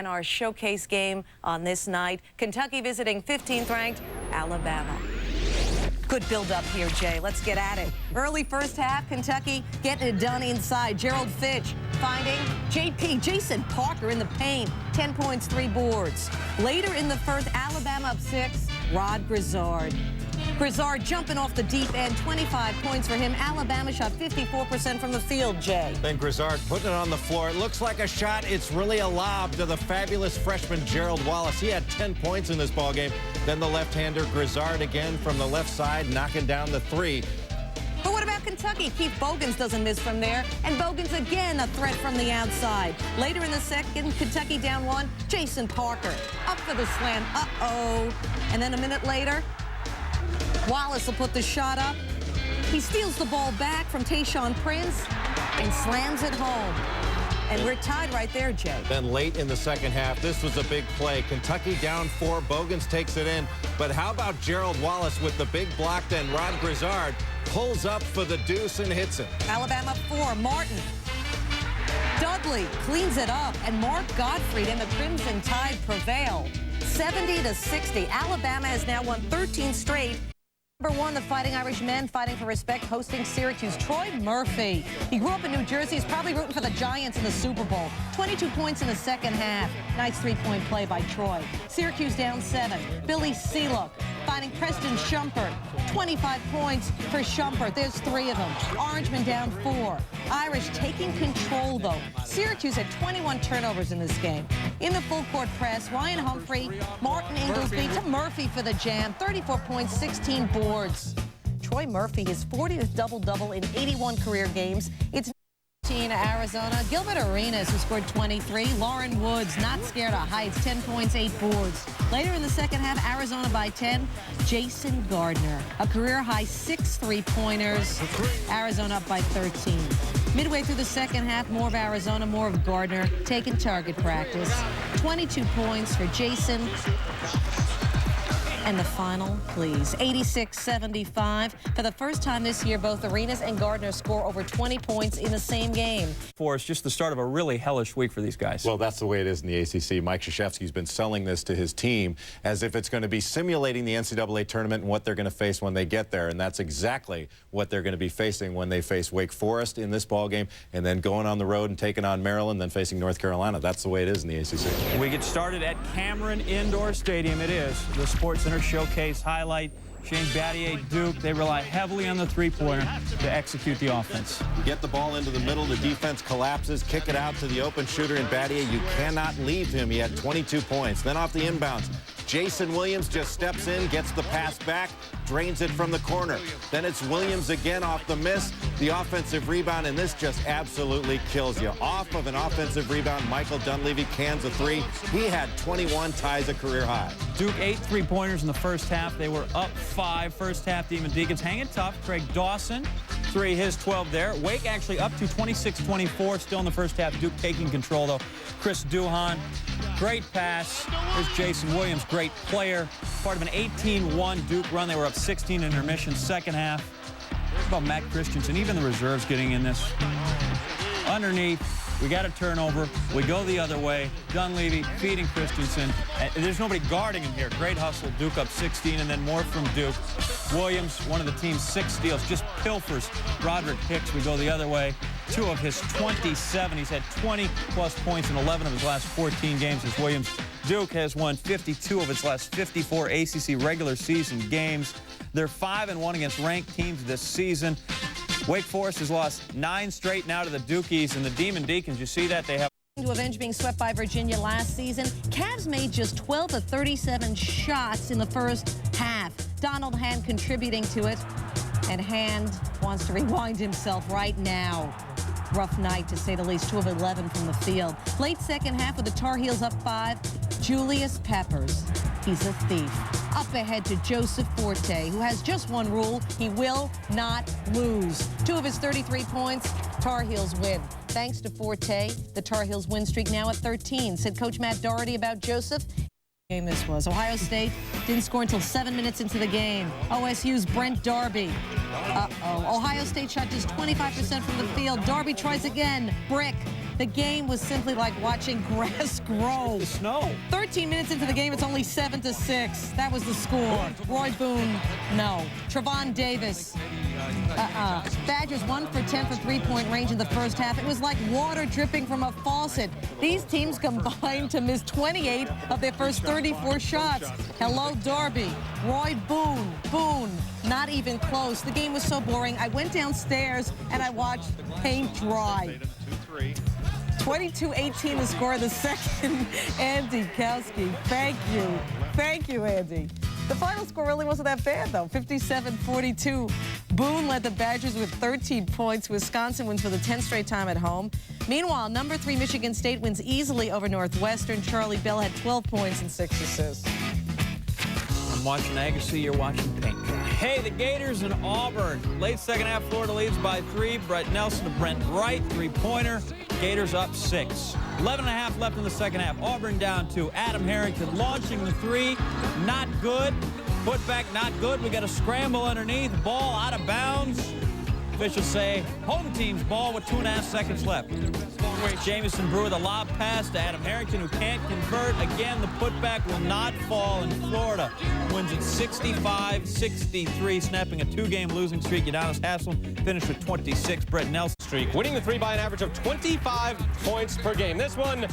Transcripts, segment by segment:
and our showcase game on this night. Kentucky visiting 15th ranked Alabama. Good build up here, Jay. Let's get at it. Early first half, Kentucky getting it done inside. Gerald Fitch finding Jason Parker in the paint. 10 points, 3 boards. Later in the first, Alabama up 6. Rod Grizzard. Grizzard jumping off the deep end, 25 points for him. Alabama shot 54% from the field, Jay. Then Grizzard putting it on the floor. It looks like a shot. It's really a lob to the fabulous freshman Gerald Wallace. He had 10 points in this ballgame. Then the left-hander Grizzard again from the left side, knocking down the 3. But what about Kentucky? Keith Bogans doesn't miss from there, and Bogans again a threat from the outside. Later in the second, Kentucky down 1. Jason Parker up for the slam. Uh-oh. And then a minute later, Wallace will put the shot up. He steals the ball back from Tayshaun Prince and slams it home. And we're tied right there, Jay. Then late in the second half, this was a big play. Kentucky down 4. Bogans takes it in. But how about Gerald Wallace with the big block? Then Rod Grizzard pulls up for the deuce and hits it. Alabama 4. Martin. Dudley cleans it up. And Mark Gottfried and the Crimson Tide prevail. 70-60. Alabama has now won 13 straight. Number 1, the Fighting Irish men fighting for respect, hosting Syracuse. Troy Murphy. He grew up in New Jersey. He's probably rooting for the Giants in the Super Bowl. 22 points in the second half. Nice 3-point play by Troy. Syracuse down 7. Billy Sealook fighting Preston Shumpert. 25 points for Shumpert. There's 3 of them. Orangeman down 4. Irish taking control, though. Syracuse had 21 turnovers in this game. In the full court press, Ryan Humphrey, Martin Inglesby to Murphy for the jam. 34 points, 16 boards. Troy Murphy, his 40th double-double in 81 career games. It's 19 Arizona. Gilbert Arenas, who scored 23. Lauren Woods, not scared of heights. 10 points, 8 boards. Later in the second half, Arizona by 10. Jason Gardner, a career-high 6 3-pointers. Arizona up by 13. Midway through the second half, more of Arizona, more of Gardner taking target practice. 22 points for Jason. And the final, please, 86-75. For the first time this year, both Arenas and Gardner score over 20 points in the same game. It's just the start of a really hellish week for these guys. Well, that's the way it is in the ACC. Mike Krzyzewski's been selling this to his team as if it's going to be simulating the NCAA tournament and what they're going to face when they get there. And that's exactly what they're going to be facing when they face Wake Forest in this ballgame and then going on the road and taking on Maryland, then facing North Carolina. That's the way it is in the ACC. We get started at Cameron Indoor Stadium. It is the Sports Center Showcase highlight. Shane Battier, Duke, they rely heavily on the three-pointer to execute the offense. Get the ball into the middle, the defense collapses, kick it out to the open shooter in Battier. You cannot leave him. He had 22 points. Then off the inbounds, Jason Williams just steps in, gets the pass back, drains it from the corner. Then it's Williams again off the miss, the offensive rebound, and this just absolutely kills you. Off of an offensive rebound, Michael Dunleavy cans a 3. He had 21, ties a career high. Duke 8 3-pointers in the first half. They were up 5 first half. Demon Deacons hanging tough. Craig Dawson, 3, his 12 there. Wake actually up to 26-24 still in the first half. Duke taking control, though. Chris Duhon, great pass. There's Jason Williams, great player. Part of an 18-1 Duke run. They were up 16 in intermission second half. What about Matt Christensen? Even the reserves getting in this. Underneath, we got a turnover. We go the other way. Dunleavy feeding Christensen. There's nobody guarding him here. Great hustle. Duke up 16, and then more from Duke. Williams, one of the team's 6 steals, just pilfers Roderick Hicks. We go the other way. 2 of his 27. He's had 20-plus points in 11 of his last 14 games as Williams. Duke has won 52 of its last 54 ACC regular season games. They're 5-1 against ranked teams this season. Wake Forest has lost 9 straight now to the Dukies, and the Demon Deacons, you see that they have To avenge being swept by Virginia last season, Cavs made just 12 of 37 shots in the first half. Donald Hand contributing to it, and Hand wants to rewind himself right now. Rough night, to say the least. 2 of 11 from the field. Late second half with the Tar Heels up 5. Julius Peppers. He's a thief. Up ahead to Joseph Forte, who has just one rule: he will not lose. 2 of his 33 points, Tar Heels win. Thanks to Forte, the Tar Heels win streak now at 13. Said Coach Matt Doherty about Joseph. Game this was. Ohio State didn't score until 7 minutes into the game. OSU's Brent Darby. Uh-oh. Ohio State shot just 25% from the field. Darby tries again. Brick. The game was simply like watching grass grow. The snow. 13 minutes into the game, it's only 7-6. That was the score. Roy Boone, no. Trevon Davis, Badgers 1 for 10 for three-point range in the first half. It was like water dripping from a faucet. These teams combined to miss 28 of their first 34 shots. Hello, Darby. Roy Boone. Boone, not even close. The game was so boring. I went downstairs and I watched paint dry. 22-18 the score of the second. Andy Kowski, thank you. Thank you, Andy. The final score really wasn't that bad, though. 57-42. Boone led the Badgers with 13 points. Wisconsin wins for the 10th straight time at home. Meanwhile, number 3 Michigan State wins easily over Northwestern. Charlie Bell had 12 points and 6 assists. I'm watching Agassi, you're watching paint dry. Hey, the Gators in Auburn. Late second half, Florida leads by 3. Brett Nelson to Brent Wright, three-pointer. Gators up 6. 11.5 left in the second half. Auburn down 2. Adam Harrington launching the 3. Not good. Put back, not good. We got a scramble underneath. Ball out of bounds. Officials say home team's ball with 2.5 seconds left. Jamison Brewer, the lob pass to Adam Harrington, who can't convert. Again, the putback will not fall, and Florida wins it 65-63, snapping a 2-game losing streak. Udonis Haslam finished with 26. Brett Nelson streak, winning the 3 by an average of 25 points per game. This one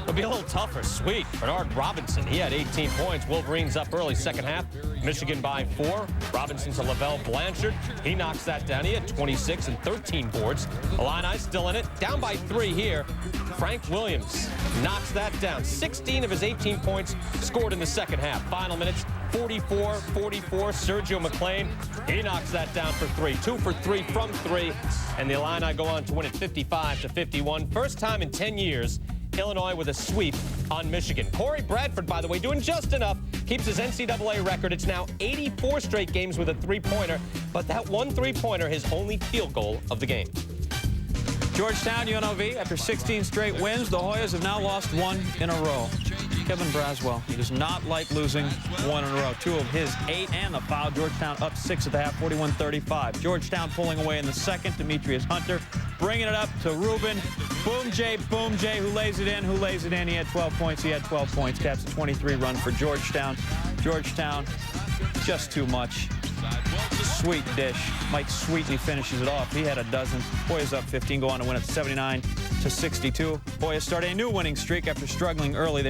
will be a little tougher. Sweet. Bernard Robinson, he had 18 points. Wolverines up early second half. Michigan by 4. Robinson to Lavelle Blanchard. He knocks that down. He had 26 and 13 boards. Illini still in it. Down by 3 here. Frank Williams knocks that down. 16 of his 18 points scored in the second half. Final minutes, 44-44. Sergio McClain, he knocks that down for 3. 2 for 3 from 3. And the Illini go on to win it 55-51. First time in 10 years, Illinois with a sweep on Michigan. Corey Bradford, by the way, doing just enough. Keeps his NCAA record. It's now 84 straight games with a three-pointer. But that one three-pointer, his only field goal of the game. Georgetown, UNLV, after 16 straight wins, the Hoyas have now lost 1 in a row. Kevin Braswell, he does not like losing 1 in a row. 2 of his 8 and the foul. Georgetown up 6 at the half, 41-35. Georgetown pulling away in the second. Demetrius Hunter bringing it up to Ruben. Boom J, who lays it in, He had 12 points. He had 12 points. Caps a 23 run for Georgetown. Georgetown, just too much. Sweet dish. Mike Sweetney finishes it off. He had a dozen. Hoyas up 15, go on to win it 79-62. Hoyas start a new winning streak after struggling early. They